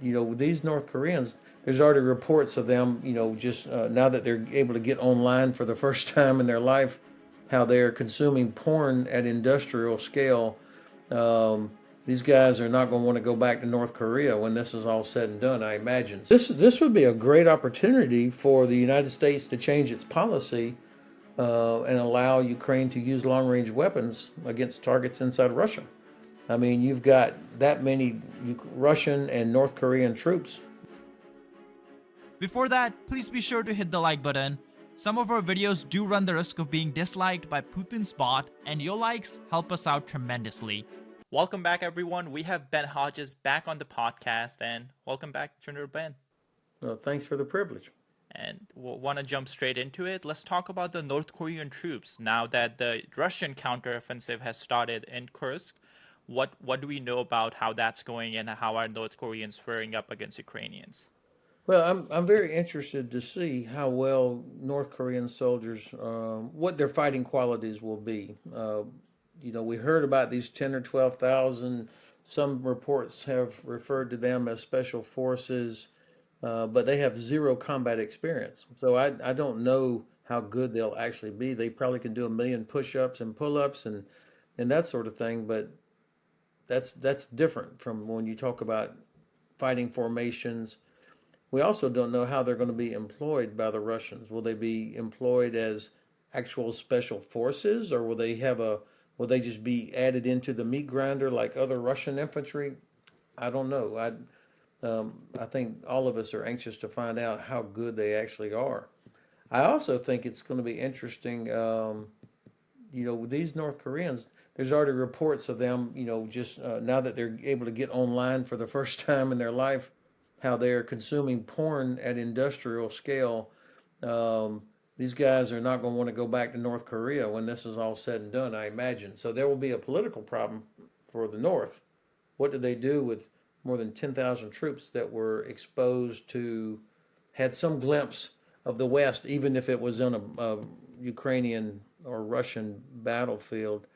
these North Koreans, there's already reports of them, just now that they're able to get online for the first time in their life, how they're consuming porn at industrial scale. Um, these guys are not going to want to go back to North Korea when this is all said and done, I imagine. This would be a great opportunity for the United States to change its policy and allow Ukraine to use long-range weapons against targets inside Russia. I mean, you've got that many Russian and North Korean troops. Before that, please be sure to hit the like button. Some of our videos do run the risk of being disliked by Putin's bot, and your likes help us out tremendously. Welcome back, everyone. We have Ben Hodges back on the podcast, and welcome back, General Ben. Well, thanks for the privilege. And we'll want to jump straight into it. Let's talk about the North Korean troops. Now that the Russian counteroffensive has started in Kursk, what do we know about how that's going and how are North Koreans faring up against Ukrainians? Well, I'm very interested to see how well North Korean soldiers, what their fighting qualities will be. We heard about these 10 or 12,000. Some reports have referred to them as special forces, but they have zero combat experience. So I don't know how good they'll actually be. They probably can do a million push-ups and pull-ups and that sort of thing, but that's different from when you talk about fighting formations. We also don't know how they're going to be employed by the Russians. Will they be employed as actual special forces, or will they just be added into the meat grinder like other Russian infantry? I don't know. I think all of us are anxious to find out how good they actually are. I also think it's going to be interesting. With these North Koreans, there's already reports of them, just now that they're able to get online for the first time in their life, how they're consuming porn at industrial scale. These guys are not going to want to go back to North Korea when this is all said and done, I imagine. So there will be a political problem for the North. What did they do with more than 10,000 troops that were exposed to, had some glimpse of the West, even if it was on a Ukrainian or Russian battlefield?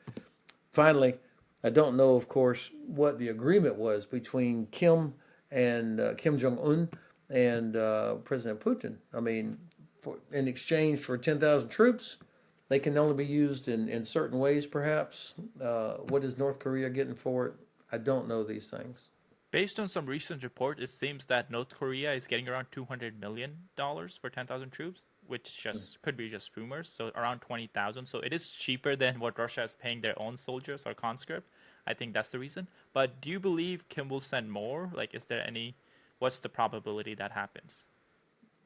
Finally, I don't know, of course, what the agreement was between Kim Jong Un and President Putin. I mean, in exchange for 10,000 troops, they can only be used in certain ways, perhaps. What is North Korea getting for it? I don't know these things. Based on some recent report, it seems that North Korea is getting around $200 million for 10,000 troops, which just could be just rumors. So around 20,000. So it is cheaper than what Russia is paying their own soldiers or conscript. I think that's the reason. But do you believe Kim will send more? Like, what's the probability that happens?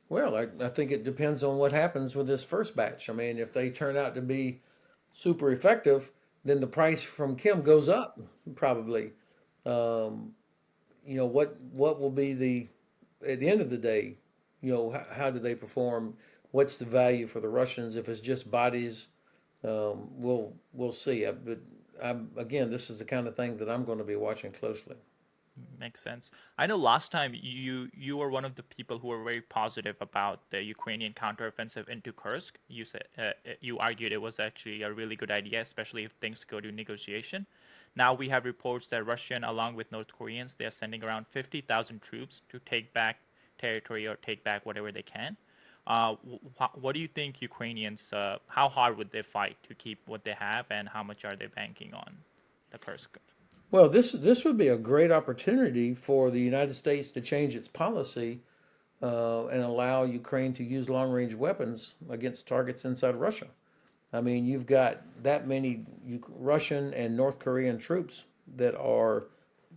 Well, I think it depends on what happens with this first batch. I mean, if they turn out to be super effective, then the price from Kim goes up, probably. Um, what will be at the end of the day, how do they perform? What's the value for the Russians? If it's just bodies, we'll see. But again, this is the kind of thing that I'm going to be watching closely. Makes sense. I know last time you were one of the people who were very positive about the Ukrainian counteroffensive into Kursk. You said you argued it was actually a really good idea, especially if things go to negotiation. Now we have reports that Russian, along with North Koreans, they are sending around 50,000 troops to take back territory or take back whatever they can. What do you think Ukrainians? How hard would they fight to keep what they have, and how much are they banking on the Kursk? Well, this would be a great opportunity for the United States to change its policy and allow Ukraine to use long-range weapons against targets inside Russia. I mean, you've got that many Russian and North Korean troops that are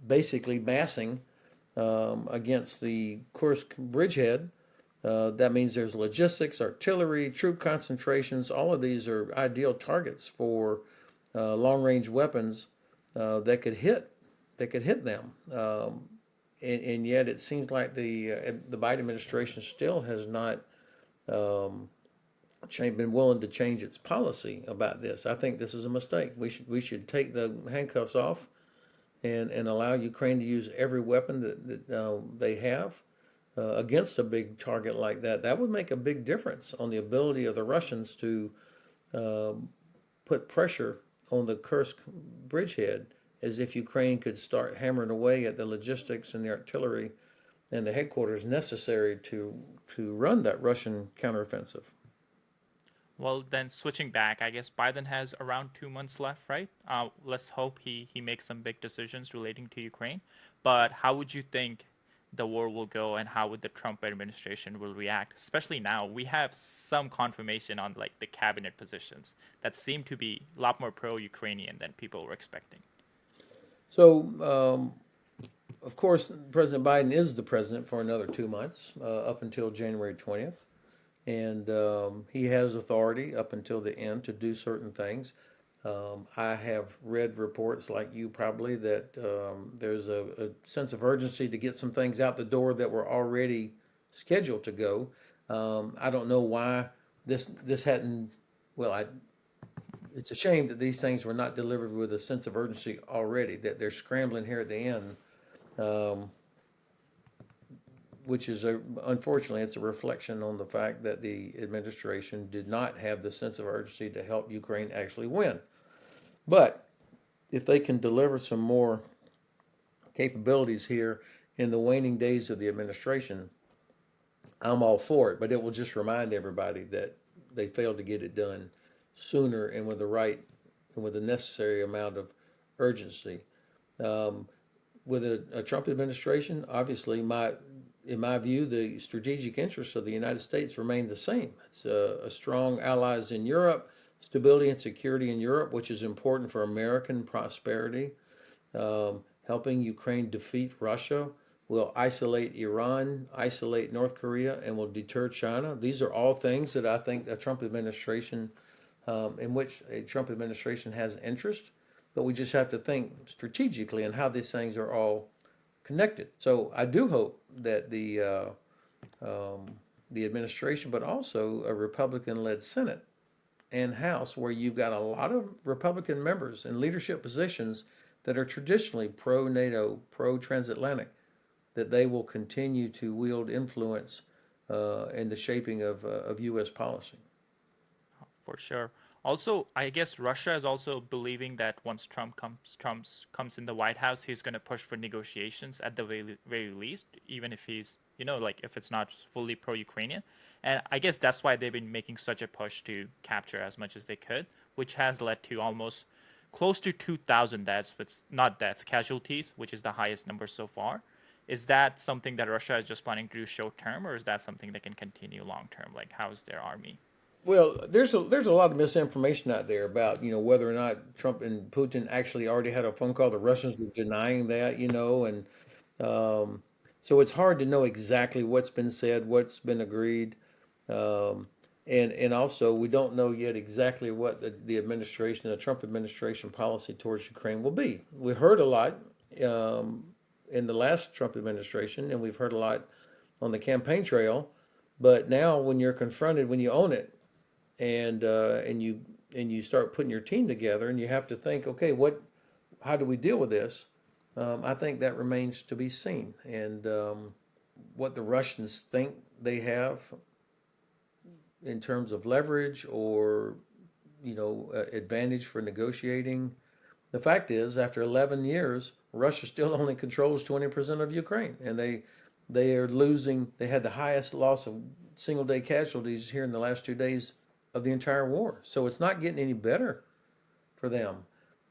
basically massing against the Kursk bridgehead. That means there's logistics, artillery, troop concentrations. All of these are ideal targets for long-range weapons that could hit them. And yet it seems like the Biden administration still has not been willing to change its policy about this. I think this is a mistake. We should take the handcuffs off and allow Ukraine to use every weapon that they have against a big target like that. That would make a big difference on the ability of the Russians to put pressure on the Kursk bridgehead, as if Ukraine could start hammering away at the logistics and the artillery and the headquarters necessary to run that Russian counteroffensive. Well, then switching back, I guess Biden has around 2 months left, right? Let's hope he makes some big decisions relating to Ukraine. But how would you think the war will go, and how would the Trump administration will react? Especially now, we have some confirmation on like the cabinet positions that seem to be a lot more pro-Ukrainian than people were expecting. So, of course, President Biden is the president for another 2 months, up until January 20th. And he has authority up until the end to do certain things. I have read reports, like you probably, that there's a sense of urgency to get some things out the door that were already scheduled to go. I don't know why this hadn't. Well, it's a shame that these things were not delivered with a sense of urgency already. That they're scrambling here at the end. Which is unfortunately, it's a reflection on the fact that the administration did not have the sense of urgency to help Ukraine actually win. But if they can deliver some more capabilities here in the waning days of the administration, I'm all for it. But it will just remind everybody that they failed to get it done sooner and with the necessary amount of urgency. With a Trump administration, obviously, in my view, the strategic interests of the United States remain the same. It's a strong allies in Europe, stability and security in Europe, which is important for American prosperity. Helping Ukraine defeat Russia will isolate Iran, isolate North Korea, and will deter China. These are all things that I think a Trump administration, in which a Trump administration has interest. But we just have to think strategically and how these things are all connected. So I do hope that the administration, but also a Republican-led Senate and House, where you've got a lot of Republican members in leadership positions that are traditionally pro-NATO, pro-transatlantic, that they will continue to wield influence in the shaping of U.S. policy. For sure. Also, I guess Russia is also believing that once Trump comes in the White House, he's going to push for negotiations at the very least, even if he's, like if it's not fully pro-Ukrainian. And I guess that's why they've been making such a push to capture as much as they could, which has led to almost close to 2,000 deaths, but not deaths, casualties, which is the highest number so far. Is that something that Russia is just planning to do short term, or is that something that can continue long term? Like, how's their army? Well, there's a lot of misinformation out there about whether or not Trump and Putin actually already had a phone call. The Russians are denying that, and um, so it's hard to know exactly what's been said, what's been agreed, and also we don't know yet exactly what the Trump administration policy towards Ukraine will be. We heard a lot in the last Trump administration, and we've heard a lot on the campaign trail, but now when you're confronted, when you own it, and you start putting your team together, and you have to think, okay, how do we deal with this? I think that remains to be seen, and what the Russians think they have in terms of leverage or advantage for negotiating. The fact is, after 11 years, Russia still only controls 20% of Ukraine, and they are losing. They had the highest loss of single day casualties here in the last 2 days of the entire war. So it's not getting any better for them,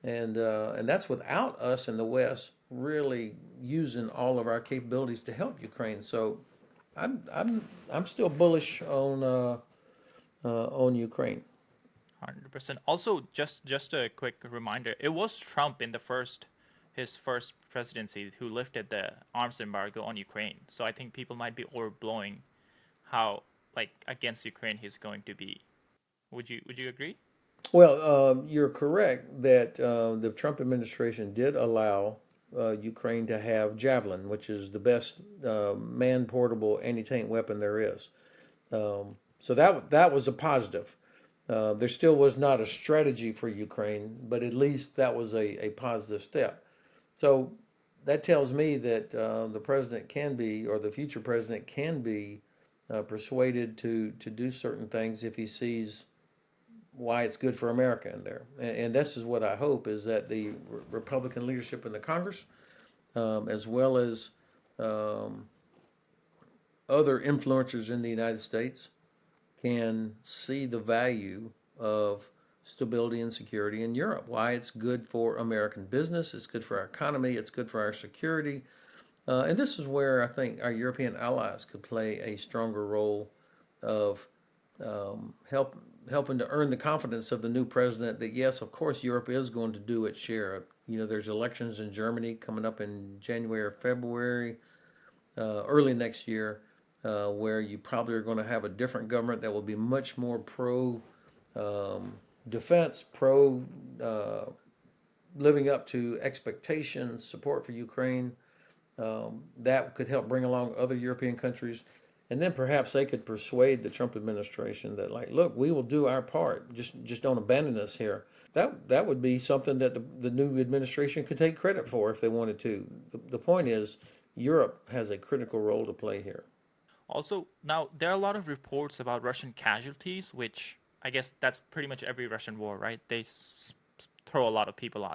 and that's without us in the West really using all of our capabilities to help Ukraine. So I'm still bullish on Ukraine. 100%. Also, just a quick reminder, it was Trump in his first presidency who lifted the arms embargo on Ukraine. So I think people might be overblowing how like against Ukraine he's going to be. Would you agree? Well, you're correct that the Trump administration did allow Ukraine to have Javelin, which is the best man-portable anti-tank weapon there is. So that was a positive. There still was not a strategy for Ukraine, but at least that was a positive step. So that tells me that the president can be, or the future president can be, persuaded to do certain things if he sees why it's good for America in there. And this is what I hope, is that the Republican leadership in the Congress, as well as other influencers in the United States can see the value of stability and security in Europe. Why it's good for American business, it's good for our economy, it's good for our security. And this is where I think our European allies could play a stronger role of helping to earn the confidence of the new president that yes, of course, Europe is going to do its share. You know, there's elections in Germany coming up in January or February, early next year, where you probably are going to have a different government that will be much more pro defense, pro living up to expectations, support for Ukraine. That could help bring along other European countries. And then perhaps they could persuade the Trump administration that, like, look, we will do our part. Just don't abandon us here. That would be something that the new administration could take credit for if they wanted to. The point is, Europe has a critical role to play here. Also, now there are a lot of reports about Russian casualties, which I guess that's pretty much every Russian war, right? They throw a lot of people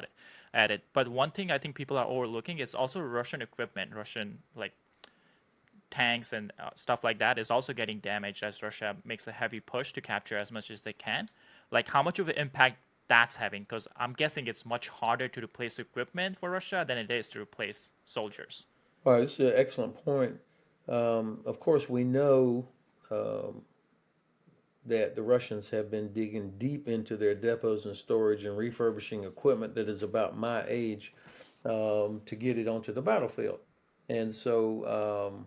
at it. But one thing I think people are overlooking is also Russian equipment, Russian like tanks and stuff like that is also getting damaged as Russia makes a heavy push to capture as much as they can. Like how much of an impact that's having? Because I'm guessing it's much harder to replace equipment for Russia than it is to replace soldiers. All right, this is an excellent point. Of course, we know that the Russians have been digging deep into their depots and storage and refurbishing equipment that is about my age to get it onto the battlefield. And so,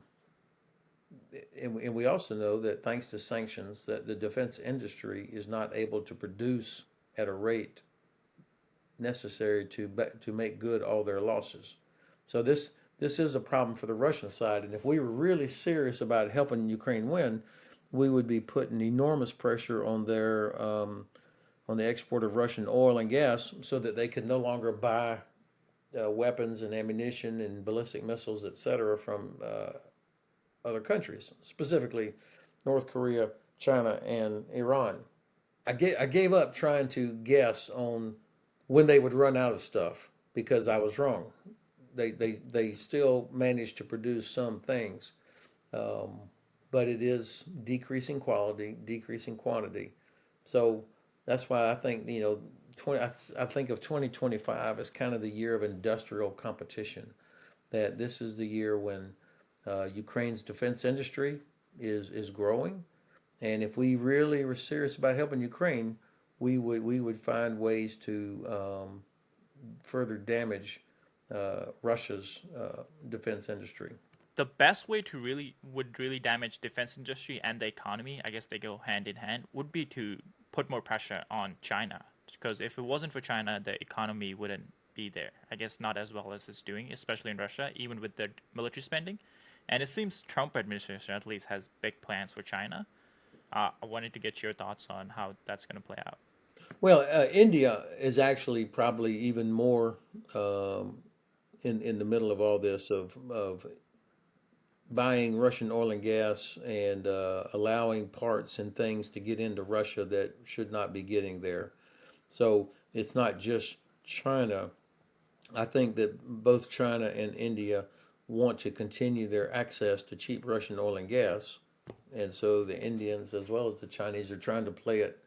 and we also know that thanks to sanctions, that the defense industry is not able to produce at a rate necessary to make good all their losses. So this is a problem for the Russian side. And if we were really serious about helping Ukraine win, we would be putting enormous pressure on their on the export of Russian oil and gas, so that they could no longer buy weapons and ammunition and ballistic missiles, etc., from other countries, specifically North Korea, China, and Iran. I gave up trying to guess on when they would run out of stuff because I was wrong. They still managed to produce some things, but it is decreasing quality, decreasing quantity. So that's why I think, you know, I think of 2025 as kind of the year of industrial competition. That this is the year when Ukraine's defense industry is growing, and if we really were serious about helping Ukraine, we would find ways to further damage Russia's defense industry. The best way to really damage defense industry and the economy, I guess they go hand in hand, would be to put more pressure on China. Because if it wasn't for China, the economy wouldn't be there. I guess not as well as it's doing, especially in Russia, even with their military spending. And it seems Trump administration at least has big plans for China. I wanted to get your thoughts on how that's going to play out. Well, India is actually probably even more in the middle of all this of buying Russian oil and gas and allowing parts and things to get into Russia that should not be getting there. So it's not just China. I think that both China and India want to continue their access to cheap Russian oil and gas. And so the Indians as well as the Chinese are trying to play it,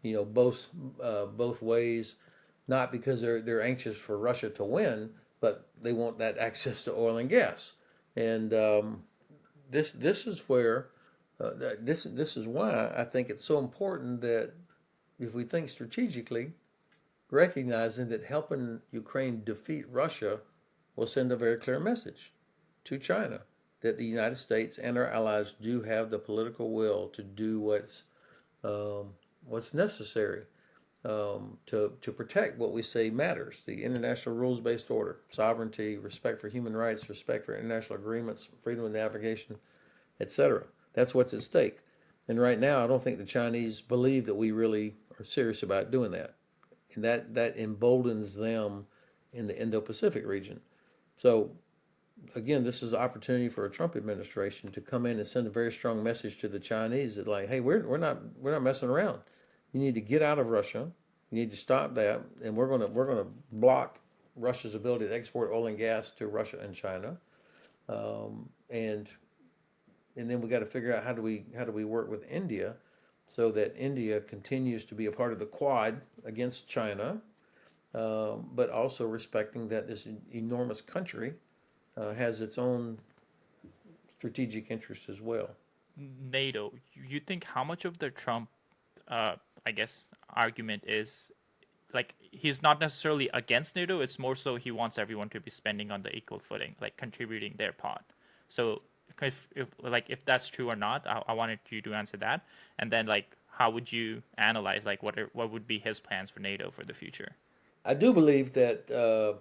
you know, both ways, not because they're anxious for Russia to win, but they want that access to oil and gas. And this is where this is why I think it's so important that if we think strategically, recognizing that helping Ukraine defeat Russia will send a very clear message to China that the United States and our allies do have the political will to do what's necessary to protect what we say matters: the international rules-based order, sovereignty, respect for human rights, respect for international agreements, freedom of navigation, etc. That's what's at stake. And right now, I don't think the Chinese believe that we really are serious about doing that, and that emboldens them in the Indo-Pacific region. So again, this is an opportunity for a Trump administration to come in and send a very strong message to the Chinese that, like, hey, we're not messing around. You need to get out of Russia. You need to stop that, and we're gonna block Russia's ability to export oil and gas to Russia and China. And and then we got to figure out how do we work with India so that India continues to be a part of the Quad against China, but also respecting that this enormous country has its own strategic interests as well. NATO, you think how much of the Trump, uh, I guess, argument is like he's not necessarily against NATO. It's more so he wants everyone to be spending on the equal footing, like contributing their part. So if that's true or not, I wanted you to answer that, and then like how would you analyze like what would be his plans for NATO for the future? I do believe that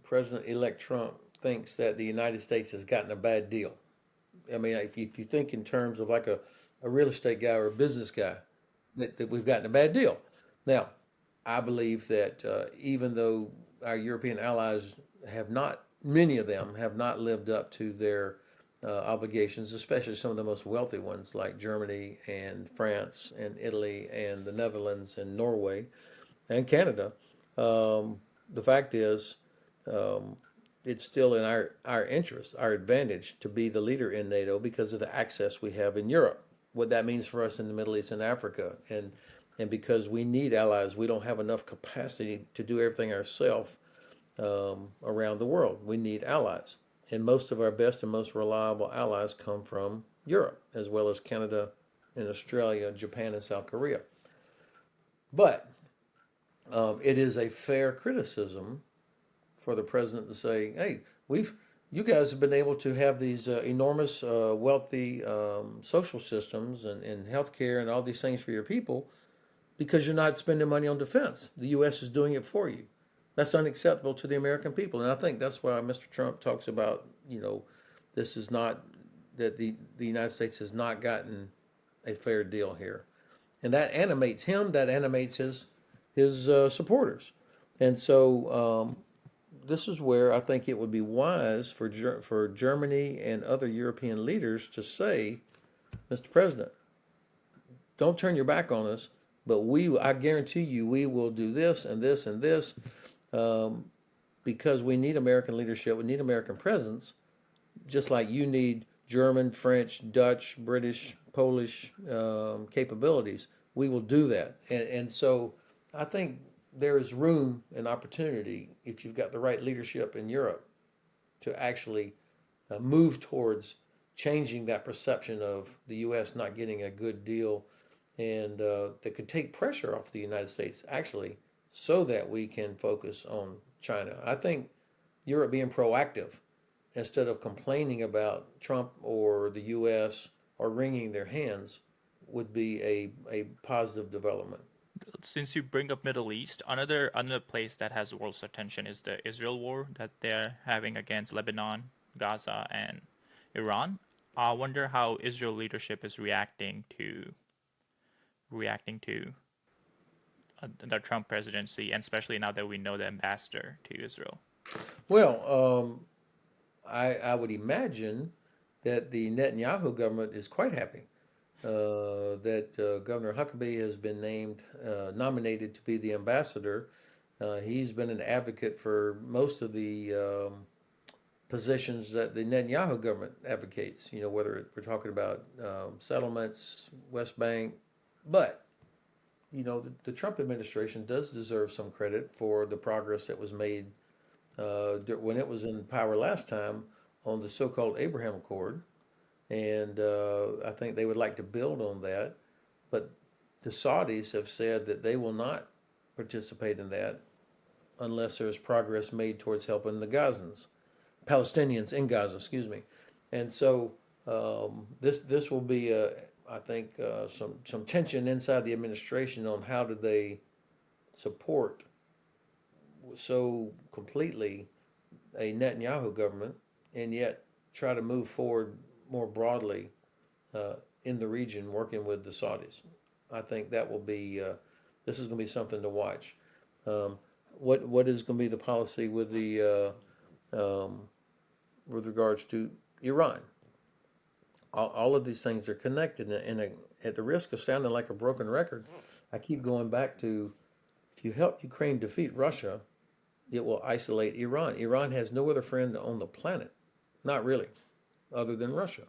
President-elect Trump thinks that the United States has gotten a bad deal. I mean, if you think in terms of like a real estate guy or a business guy, that we've gotten a bad deal. Now, I believe that even though our European allies have not, many of them have not lived up to their obligations, especially some of the most wealthy ones like Germany and France and Italy and the Netherlands and Norway and Canada. The fact is, um, it's still in our interest, our advantage to be the leader in NATO because of the access we have in Europe. What that means for us in the Middle East and Africa, and because we need allies, we don't have enough capacity to do everything ourselves around the world. We need allies, and most of our best and most reliable allies come from Europe, as well as Canada and Australia, Japan, and South Korea. But it is a fair criticism for the president to say, "Hey, you guys have been able to have these enormous, wealthy social systems and healthcare and all these things for your people because you're not spending money on defense. The U.S. is doing it for you. That's unacceptable to the American people." And I think that's why Mr. Trump talks about, this is not that the United States has not gotten a fair deal here, and that animates him. That animates his supporters, and so. This is where I think it would be wise for Germany and other European leaders to say, Mr. President, don't turn your back on us, but I guarantee you, we will do this and this and this, um, because we need American leadership, we need American presence, just like you need German, French, Dutch, British, Polish capabilities. We will do that, and so I think there is room and opportunity if you've got the right leadership in Europe to actually move towards changing that perception of the U.S. not getting a good deal, and that could take pressure off the United States actually, so that we can focus on China. I think Europe being proactive instead of complaining about Trump or the U.S. or wringing their hands would be a positive development. Since you bring up Middle East, another place that has world's attention is the Israel war that they're having against Lebanon, Gaza, and Iran. I wonder how Israel leadership is reacting to the Trump presidency, and especially now that we know the ambassador to Israel. Well, I would imagine that the Netanyahu government is quite happy that Governor Huckabee has been nominated to be the ambassador. He's been an advocate for most of the positions that the Netanyahu government advocates, whether we're talking about settlements, West Bank. But, the Trump administration does deserve some credit for the progress that was made when it was in power last time on the so-called Abraham Accord. And I think they would like to build on that. But the Saudis have said that they will not participate in that unless there's progress made towards helping the Palestinians in Gaza, excuse me. And so this will be, I think, some tension inside the administration on how do they support so completely a Netanyahu government and yet try to move forward more broadly in the region, working with the Saudis. I think that will be this is going to be something to watch. What is going to be the policy with with regards to Iran? All of these things are connected, and at the risk of sounding like a broken record, I keep going back to if you help Ukraine defeat Russia, it will isolate Iran. Iran has no other friend on the planet, not really, other than Russia.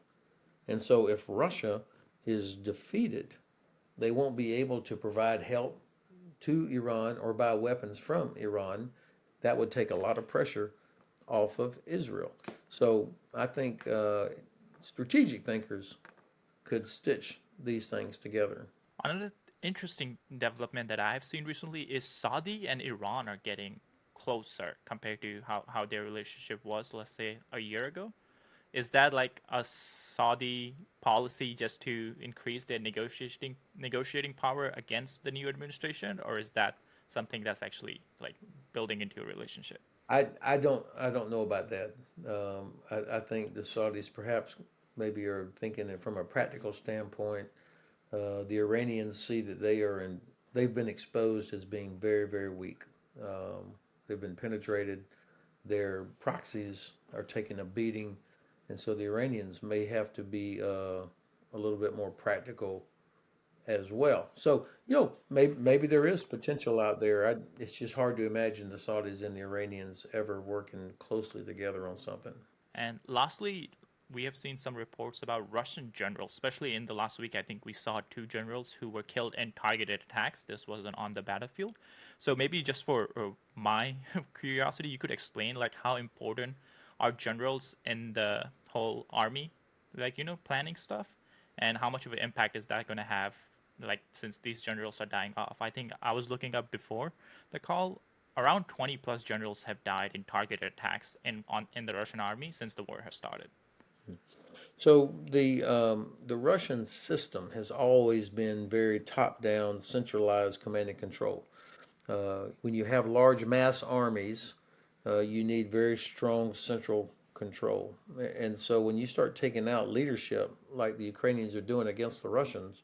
And so if Russia is defeated, they won't be able to provide help to Iran or buy weapons from Iran. That would take a lot of pressure off of Israel. So I think strategic thinkers could stitch these things together. Another interesting development that I've seen recently is Saudi and Iran are getting closer compared to how their relationship was, let's say, a year ago. Is that like a Saudi policy just to increase their negotiating power against the new administration, or is that something that's actually like building into a relationship? I don't know about that. I think the Saudis perhaps maybe are thinking it from a practical standpoint. The Iranians see that they've been exposed as being very, very weak. They've been penetrated. Their proxies are taking a beating, and so the Iranians may have to be a little bit more practical as well. So, maybe there is potential out there. It's just hard to imagine the Saudis and the Iranians ever working closely together on something. And lastly, we have seen some reports about Russian generals, especially in the last week. I think we saw two generals who were killed in targeted attacks. This wasn't on the battlefield. So maybe just for my curiosity, you could explain like how important are generals in the whole army, like planning stuff, and how much of an impact is that going to have, like since these generals are dying off. I think I was looking up before the call. Around 20 plus generals have died in targeted attacks in the Russian army since the war has started. So the Russian system has always been very top-down, centralized command and control. When you have large mass armies, you need very strong central control. And so when you start taking out leadership, like the Ukrainians are doing against the Russians,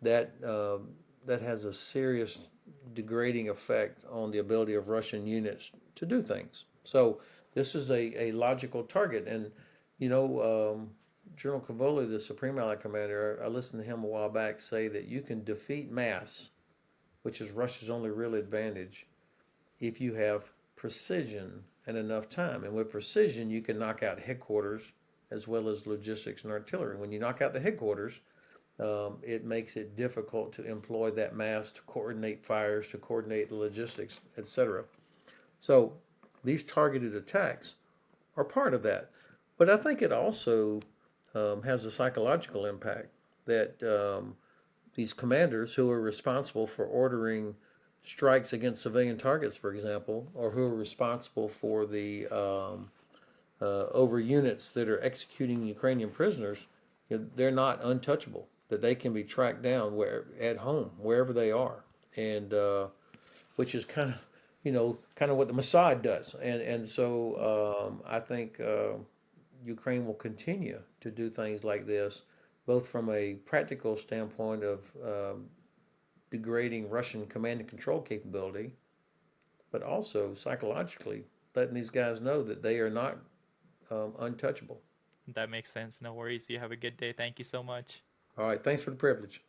that that has a serious degrading effect on the ability of Russian units to do things. So this is a logical target. And you know, General Cavoli, the Supreme Allied Commander, I listened to him a while back say that you can defeat mass, which is Russia's only real advantage, if you have precision and enough time. And with precision, you can knock out headquarters as well as logistics and artillery. When you knock out the headquarters, it makes it difficult to employ that mass to coordinate fires, to coordinate the logistics, etc. So these targeted attacks are part of that. But I think it also has a psychological impact that these commanders who are responsible for ordering strikes against civilian targets, for example, or who are responsible for the over units that are executing Ukrainian prisoners, they're not untouchable. That they can be tracked down at home, wherever they are, and which is kind of what the Mossad does. And so I think Ukraine will continue to do things like this, both from a practical standpoint of degrading Russian command and control capability, but also psychologically letting these guys know that they are not untouchable. That makes sense. No worries. You have a good day. Thank you so much. All right, thanks for the privilege.